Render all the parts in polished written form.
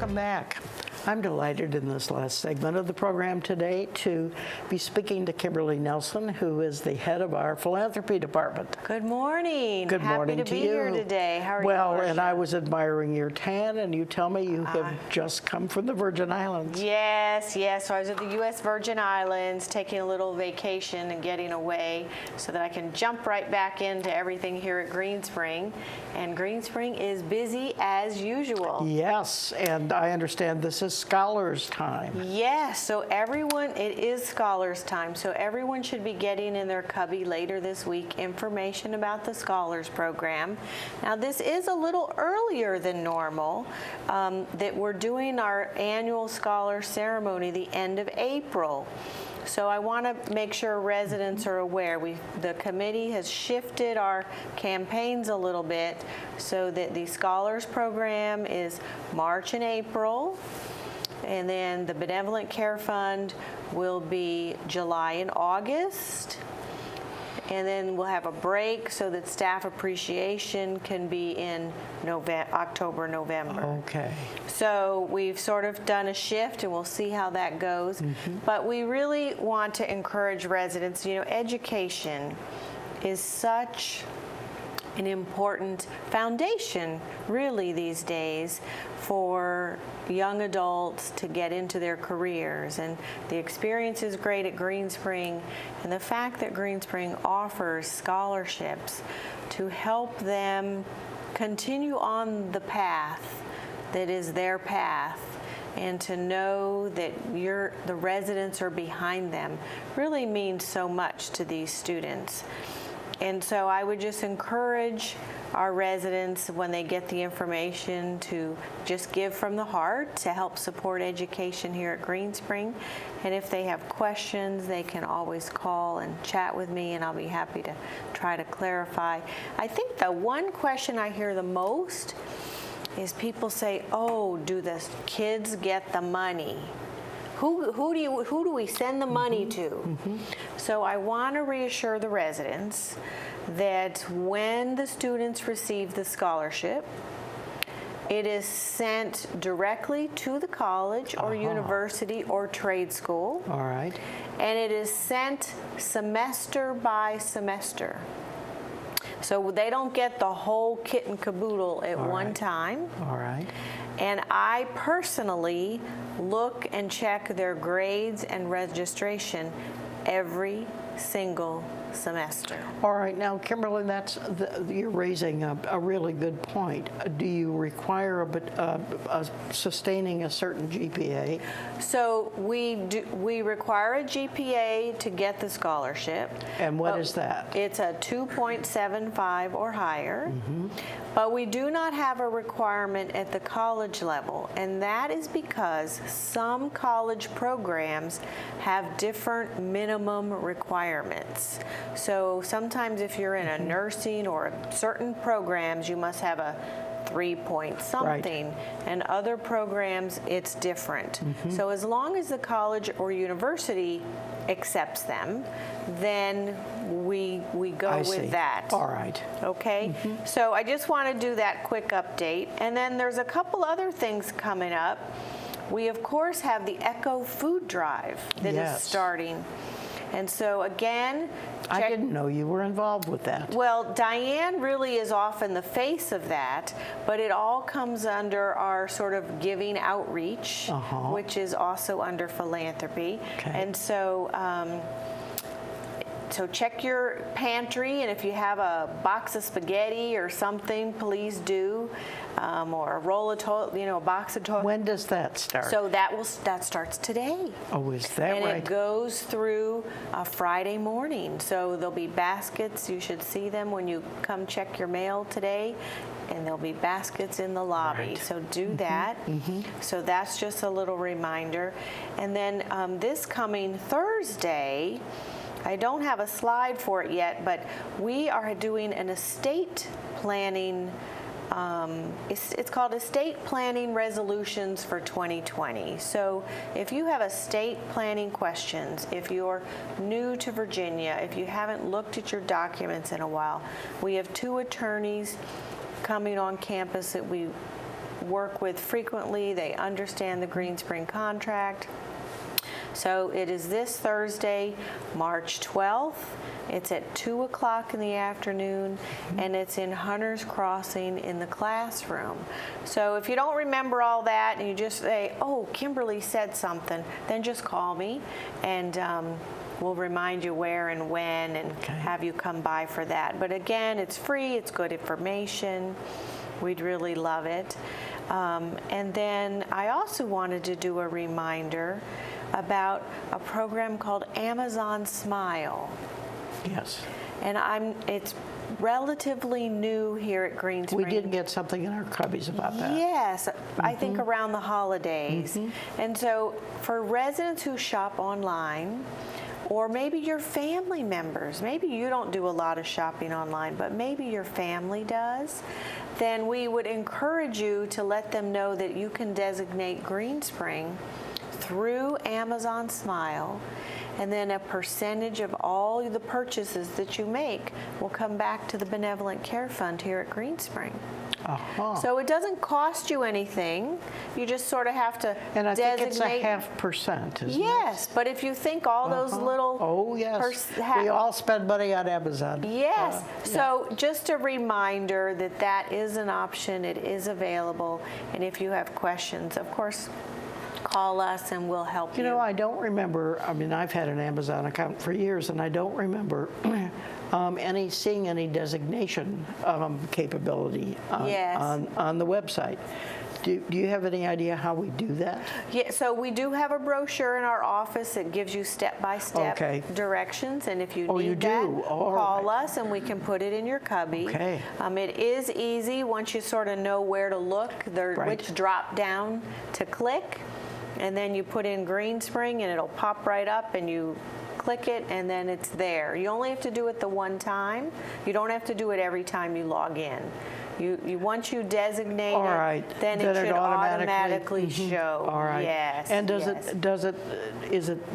Welcome back. I'm delighted in this last segment of the program today to be speaking to Kimberly Nelson, who is the head of our philanthropy department. Good morning. Good morning to Happy to be you. here today. How are you, Well, Marcia? and I was admiring your tan, and you tell me you have just come from the Virgin Islands. Yes. So I was at the U.S. Virgin Islands taking a little vacation and getting away so that I can jump right back into everything here at Green Spring. And Green Spring is busy as usual. Yes, and I understand this is Scholars Time. Yes, so everyone, it is Scholars Time, so everyone should be getting in their cubby later this week information about the Scholars Program. Now this is a little earlier than normal, that we're doing our annual Scholar Ceremony the end of April. So I want to make sure residents are aware. The committee has shifted our campaigns a little bit so that the Scholars Program is March and April, and then the Benevolent Care Fund will be July and August. And then we'll have a break so that staff appreciation can be in October, November. Okay. So we've sort of done a shift, and we'll see how that goes. But we really want to encourage residents. You know, education is such an important foundation, really, these days for young adults to get into their careers. And the experience is great at Green Spring, and the fact that Green Spring offers scholarships to help them continue on the path that is their path, and to know that the residents are behind them really means so much to these students. And so I would just encourage our residents, when they get the information, to just give from the heart to help support education here at Green Spring. And if they have questions, they can always call and chat with me, and I'll be happy to try to clarify. I think the one question I hear the most is people say, oh, do the kids get the money? Who do we send the money to? So I want to reassure the residents that when the students receive the scholarship, it is sent directly to the college or university or trade school. All right. And it is sent semester by semester. So they don't get the whole kit and caboodle at one time. All right. And I personally look and check their grades and registration every single semester. All right, now Kimberly, you're raising a really good point. Do you require sustaining a certain GPA? So we require a GPA to get the scholarship. And what is that? It's a 2.75 or higher. But we do not have a requirement at the college level, and that is because some college programs have different minimum requirements. So sometimes if you're in a nursing or certain programs, you must have a 3-point something, and other programs it's different. So as long as the college or university accepts them, then we go with that. All right. Okay, so I just want to do that quick update, and then there's a couple other things coming up. We of course have the Echo Food Drive that is starting. And so again, I didn't know you were involved with that. Well, Diane really is often the face of that, but it all comes under our sort of giving outreach, which is also under philanthropy. And so so check your pantry, and if you have a box of spaghetti or something, please do, or a roll of a box of toilet. When does that start? So that starts today. Oh, is that right? And it goes through Friday morning. So there'll be baskets. You should see them when you come check your mail today. And there'll be baskets in the lobby. So do that. So that's just a little reminder. And then this coming Thursday, I don't have a slide for it yet, but we are doing an estate planning, it's called Estate Planning Resolutions for 2020. So if you have estate planning questions, if you're new to Virginia, if you haven't looked at your documents in a while, we have 2 attorneys coming on campus that we work with frequently. They understand the Green Spring contract. So it is this Thursday, March 12th. It's at 2 o'clock in the afternoon, and it's in Hunter's Crossing in the classroom. So if you don't remember all that and you just say, oh, Kimberly said something, then just call me, and we'll remind you where and when and have you come by for that. But again, it's free, it's good information. We'd really love it. And then I also wanted to do a reminder about a program called Amazon Smile. Yes. And it's relatively new here at Green Spring. We did get something in our cubbies about that. Yes, I think around the holidays. And so for residents who shop online, or maybe your family members, maybe you don't do a lot of shopping online, but maybe your family does, then we would encourage you to let them know that you can designate Green Spring through Amazon Smile, and then a percentage of all the purchases that you make will come back to the Benevolent Care Fund here at Green Spring. So it doesn't cost you anything. You just sort of have to and I designate. think it's 0.5%, isn't it? Yes, but if you think all those little... Oh, yes. We all spend money on Amazon. Yes. So just a reminder that that is an option. It is available. And if you have questions, of course, call us and we'll help you. You know, I don't remember, I mean, I've had an Amazon account for years, and I don't remember seeing any designation capability on the website. Do you have any idea how we do that? Yeah, so we do have a brochure in our office that gives you step-by-step directions, and if you need that, call us and we can put it in your cubby. Okay. It is easy once you sort of know where to look, which drop down to click, and then you put in Green Spring and it'll pop right up and you click it and then it's there. You only have to do it the one time. You don't have to do it every time you log in. Once you designate it, then it should automatically show. All right. Yes. And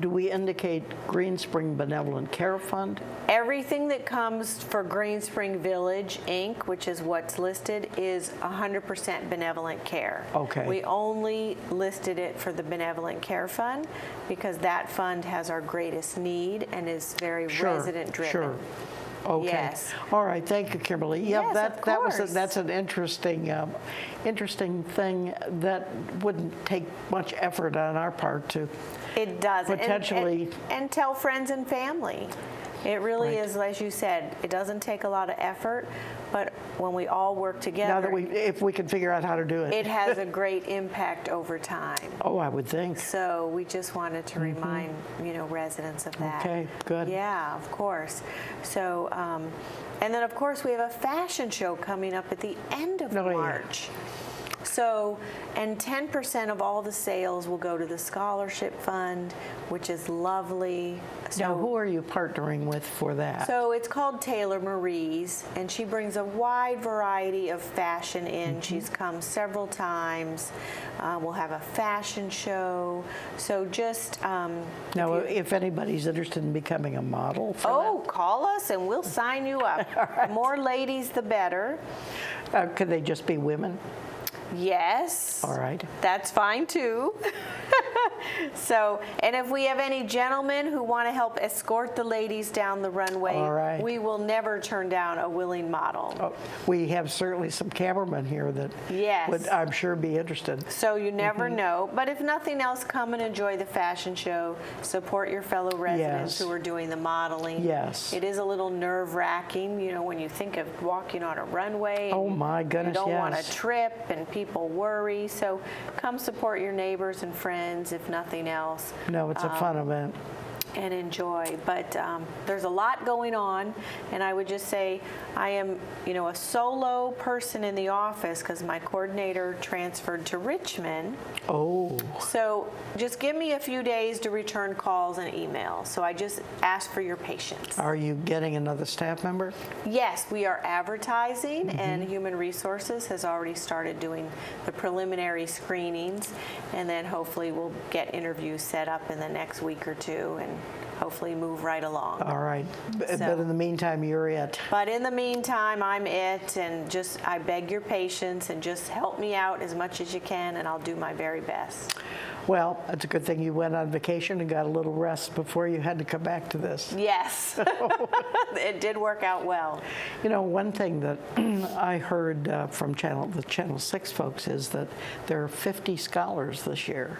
do we indicate Green Spring Benevolent Care Fund? Everything that comes for Green Spring Village, Inc., which is what's listed, is 100% benevolent care. Okay. We only listed it for the Benevolent Care Fund because that fund has our greatest need and is very resident-driven. Sure. Okay. Yes. All right. Thank you, Kimberly. Yes, That's an interesting thing that wouldn't take much effort on our part to. It doesn't. Potentially. And tell friends and family. It really is, as you said, it doesn't take a lot of effort, but when we all work together, if we can figure out how to do it, it has a great impact over time. Oh, I would think. So we just wanted to remind residents of that. Okay, good. Yeah, of course. So, and then of course we have a fashion show coming up at the end of March. So, and 10% of all the sales will go to the scholarship fund, which is lovely. So, now, who are you partnering with for that? So it's called Taylor Marie's, and she brings a wide variety of fashion in. She's come several times. We'll have a fashion show. So just... now, if anybody's interested in becoming a model for that? Call us and we'll sign you up. The more ladies, the better. Could they just be women? Yes. All right. That's fine too. So, and if we have any gentlemen who want to help escort the ladies down the runway, we will never turn down a willing model. We have certainly some cameramen here that would, I'm sure, be interested. So you never know. But if nothing else, come and enjoy the fashion show. Support your fellow residents who are doing the modeling. Yes. It is a little nerve-wracking, when you think of walking on a runway. Oh, my goodness, you don't want to trip and people worry. So come support your neighbors and friends, if nothing else. No, it's a fun event. And enjoy. But there's a lot going on, and I would just say I am, a solo person in the office because my coordinator transferred to Richmond. Oh. So just give me a few days to return calls and emails. So I just ask for your patience. Are you getting another staff member? Yes, we are advertising, and Human Resources has already started doing the preliminary screenings, and then hopefully we'll get interviews set up in the next week or two and hopefully move right along. All right. But So- in the meantime, you're it. But in the meantime, I'm it, and I beg your patience and just help me out as much as you can, and I'll do my very best. Well, it's a good thing you went on vacation and got a little rest before you had to come back to this. Yes, it did work out well. You know, one thing that I heard from the Channel 6 folks is that there are 50 scholars this year,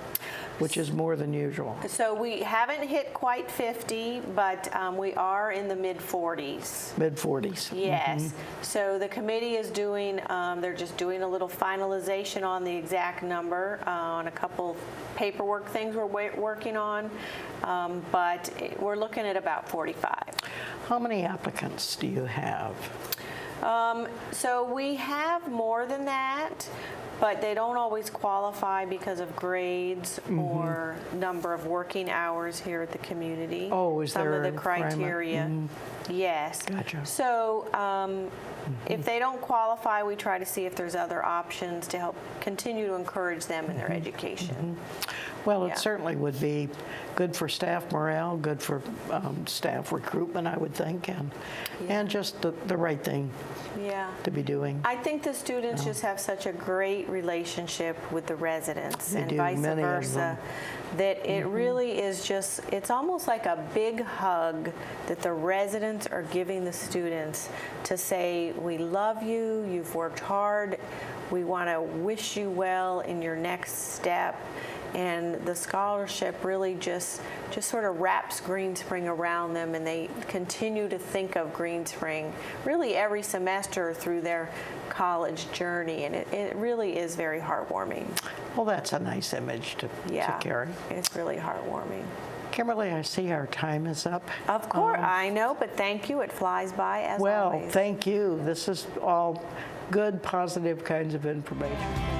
which is more than usual. So we haven't hit quite 50, but we are in the mid-40s. Mid-40s. Yes. So the committee is doing, they're just doing a little finalization on the exact number on a couple paperwork things we're working on, but we're looking at about 45. How many applicants do you have? So we have more than that, but they don't always qualify because of grades or number of working hours here at the community. Oh, is there some of a the requirement? criteria? Yes. Gotcha. So if they don't qualify, we try to see if there's other options to help continue to encourage them in their education. Well, Yeah. it certainly would be good for staff morale, good for staff recruitment, I would think, and just the right thing Yeah. to be doing. I think the students just have such a great relationship with the residents They and do, vice many of versa them. that it really is just, it's almost like a big hug that the residents are giving the students to say, we love you, you've worked hard, we want to wish you well in your next step. And the scholarship really just sort of wraps Green Spring around them, and they continue to think of Green Spring really every semester through their college journey, and it really is very heartwarming. Well, that's a nice image to carry. It's really heartwarming. Kimberly, I see our time is up. Of course, I know, but thank you. It flies by as Well, always. thank you. This is all good, positive kinds of information.